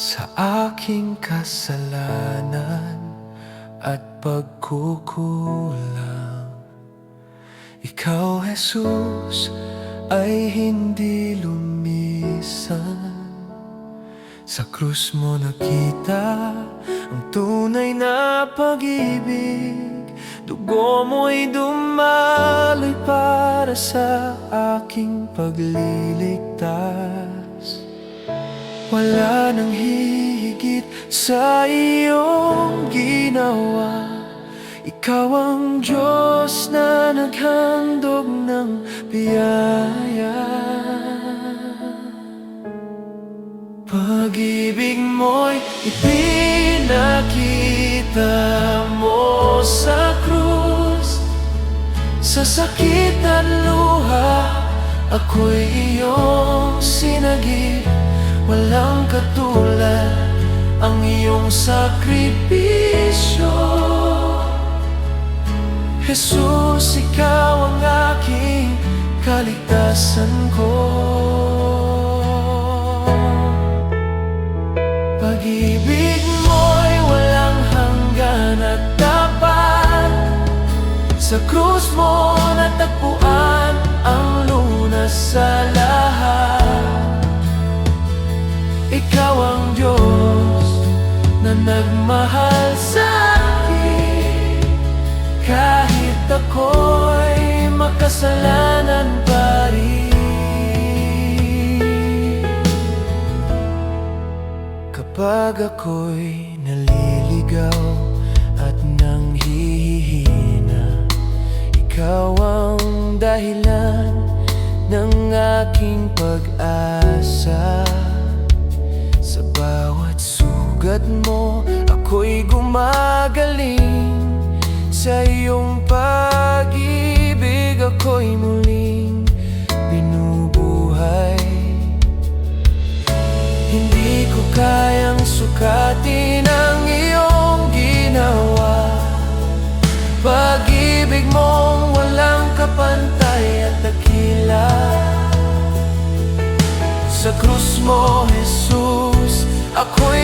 Sa aking kasalanan at pagkukulang, Ikaw, Jesus, ay hindi lumisan. Sa krus mo nakita ang tunay na pag-ibig. Dugo mo'y dumaloy para sa aking pagliligtas. Wala nang hihigit sa iyong ginawa. Ikaw ang Diyos na naghandog ng biyaya. Pag-ibig mo'y ipinakita mo sa krus. Sa sakit at luha, ako'y iyong sinagip. Walang katulad ang iyong sakripisyo. Jesus, ikaw ang aking kaligtasan ko. Pag-ibig mo'y walang hanggan at tapat. Sa krus mo natagpuan ang lunas sa lahat. Ikaw ang Diyos na nagmahal sa akin, kahit ako'y makasalanan pa rin. Kapag ako'y naliligaw at nanghihina, Ikaw ang dahilan ng aking pag-asa. Sa bawat sugat mo, ako'y gumagaling. Sa iyong pag-ibig, ako'y muling binubuhay. Hindi ko kayang sukatin ang iyong ginawa. Pag-ibig mong walang kapantay at dakila. Sa krus mo, Jesus, ako'y